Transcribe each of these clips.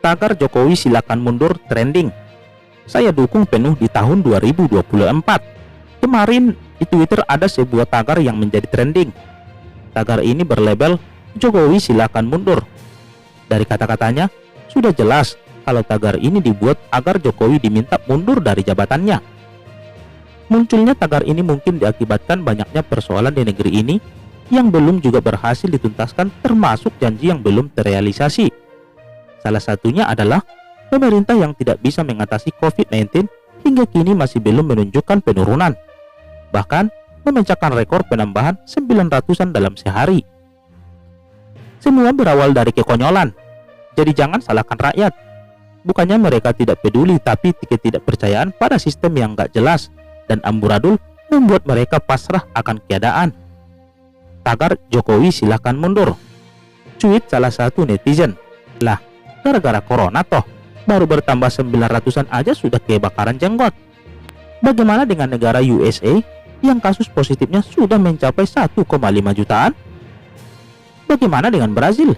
Tagar Jokowi silakan mundur trending. Saya dukung penuh di tahun 2024. Kemarin di Twitter ada sebuah tagar yang menjadi trending. Tagar ini berlabel Jokowi silakan mundur. Dari kata-katanya sudah jelas kalau tagar ini dibuat agar Jokowi diminta mundur dari jabatannya. Munculnya tagar ini mungkin diakibatkan banyaknya persoalan di negeri ini yang belum juga berhasil dituntaskan, termasuk janji yang belum terrealisasi. Salah satunya adalah pemerintah yang tidak bisa mengatasi COVID-19 hingga kini masih belum menunjukkan penurunan. Bahkan memecahkan rekor penambahan 900-an dalam sehari. Semua berawal dari kekonyolan. Jadi jangan salahkan rakyat. Bukannya mereka tidak peduli, tapi ketidakpercayaan pada sistem yang gak jelas dan amburadul membuat mereka pasrah akan keadaan. Tagar Jokowi silakan mundur. Cuit salah satu netizen. Lah, gara-gara corona toh, baru bertambah 900-an aja sudah kebakaran jenggot. Bagaimana dengan negara USA yang kasus positifnya sudah mencapai 1,5 jutaan? Bagaimana dengan Brazil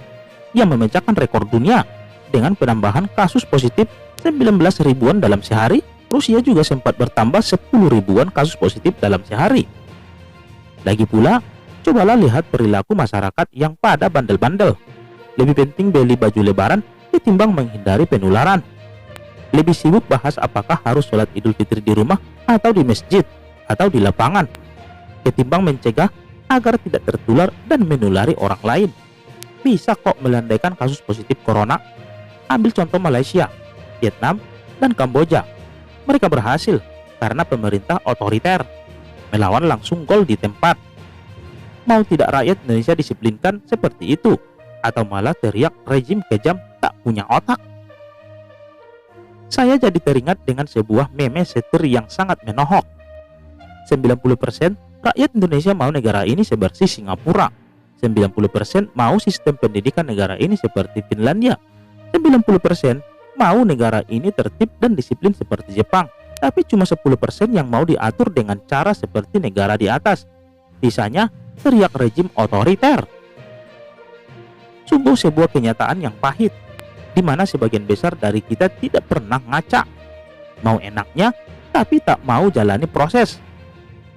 yang memecahkan rekor dunia dengan penambahan kasus positif 19 ribuan dalam sehari? Rusia juga sempat bertambah 10 ribuan kasus positif dalam sehari. Lagi pula, cobalah lihat perilaku masyarakat yang pada bandel-bandel. Lebih penting beli baju lebaran ketimbang menghindari penularan. Lebih sibuk bahas apakah harus sholat Idul Fitri di rumah atau di masjid atau di lapangan, ketimbang mencegah agar tidak tertular dan menulari orang lain. Bisa kok melandaikan kasus positif corona. Ambil contoh Malaysia, Vietnam, dan Kamboja. Mereka berhasil karena pemerintah otoriter, melawan langsung gol di tempat. Mau tidak rakyat Indonesia disiplinkan seperti itu, atau malah teriak rejim kejam tak punya otak? Saya jadi teringat dengan sebuah meme setir yang sangat menohok. 90% rakyat Indonesia mau negara ini sebersih Singapura. 90% mau sistem pendidikan negara ini seperti Finlandia. 90% mau negara ini tertib dan disiplin seperti Jepang. Tapi cuma 10% yang mau diatur dengan cara seperti negara di atas. Sisanya teriak rejim otoriter. Sungguh sebuah kenyataan yang pahit, di mana sebagian besar dari kita tidak pernah ngaca. Mau enaknya, tapi tak mau jalani proses.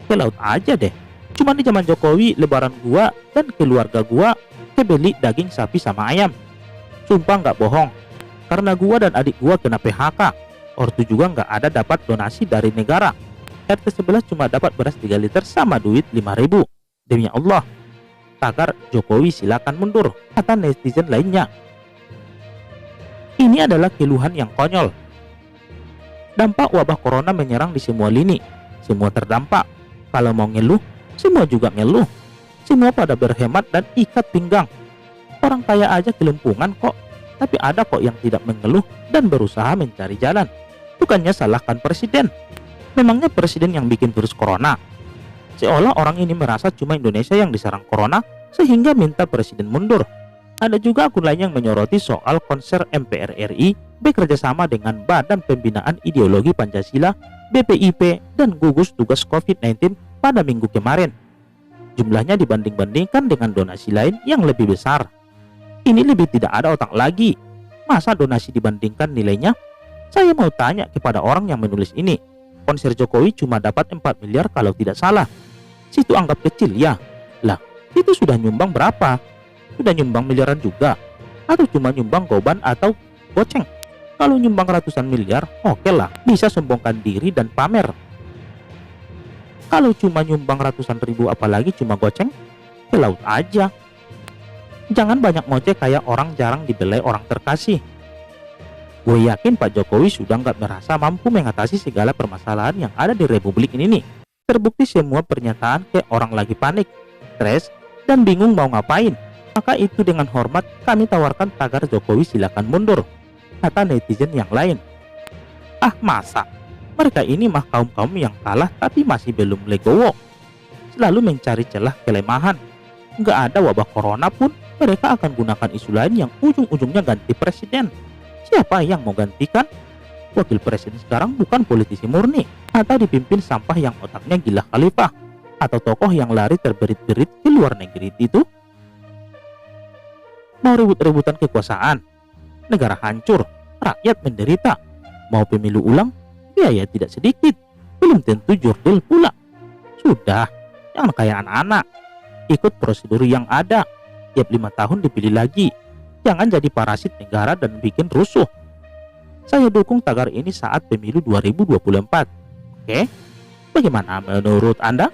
Ke laut aja deh. Cuma di zaman Jokowi, lebaran gua dan keluarga gua kebeli daging sapi sama ayam. Sumpah nggak bohong, karena gua dan adik gua kena PHK. Ortu juga nggak ada dapat donasi dari negara. RT sebelah cuma dapat beras 3 liter sama duit 5.000. Demi Allah, tagar Jokowi silakan mundur, kata netizen lainnya. Ini adalah keluhan yang konyol. Dampak wabah corona menyerang di semua lini. Semua terdampak. Kalau mau ngeluh, semua juga ngeluh. Semua pada berhemat dan ikat pinggang. Orang kaya aja kelumpungan kok. Tapi ada kok yang tidak mengeluh dan berusaha mencari jalan. Bukannya salahkan presiden. Memangnya presiden yang bikin virus corona? Seolah orang ini merasa cuma Indonesia yang diserang corona sehingga minta presiden mundur. Ada juga akun lain yang menyoroti soal konser MPR RI bekerja sama dengan Badan Pembinaan Ideologi Pancasila BPIP dan gugus tugas COVID-19 pada minggu kemarin. Jumlahnya dibanding-bandingkan dengan donasi lain yang lebih besar. Ini lebih tidak ada otak lagi. Masa donasi dibandingkan nilainya? Saya mau tanya kepada orang yang menulis ini. Konser Jokowi cuma dapat 4 miliar kalau tidak salah. Situ anggap kecil ya. Lah, itu sudah nyumbang berapa? Sudah nyumbang miliaran juga? Atau cuma nyumbang goban atau goceng? Kalau nyumbang ratusan miliar, oke lah, bisa sombongkan diri dan pamer. Kalau cuma nyumbang ratusan ribu apalagi cuma goceng, ke laut aja. Jangan banyak ngoceh kayak orang jarang dibelai orang terkasih. Gue yakin Pak Jokowi sudah nggak merasa mampu mengatasi segala permasalahan yang ada di Republik ini nih. Terbukti semua pernyataan kayak orang lagi panik, stres, dan bingung mau ngapain. Maka itu dengan hormat kami tawarkan tagar Jokowi silakan mundur, kata netizen yang lain. Ah masa? Mereka ini mah kaum-kaum yang kalah tapi masih belum legowo. Selalu mencari celah kelemahan. Nggak ada wabah corona pun mereka akan gunakan isu lain yang ujung-ujungnya ganti presiden. Siapa yang mau gantikan? Wakil presiden sekarang bukan politisi murni atau dipimpin sampah yang otaknya gila khalifah atau tokoh yang lari terberit-berit ke luar negeri itu. Mau ribut-ributan kekuasaan, negara hancur, Rakyat menderita. Mau pemilu ulang, biaya tidak sedikit. Belum tentu jurdil pula. Sudah, jangan kayak anak-anak. Ikut prosedur yang ada. Tiap 5 tahun dipilih lagi. Jangan jadi parasit negara dan bikin rusuh. Saya dukung tagar ini saat pemilu 2024. Oke, bagaimana menurut Anda?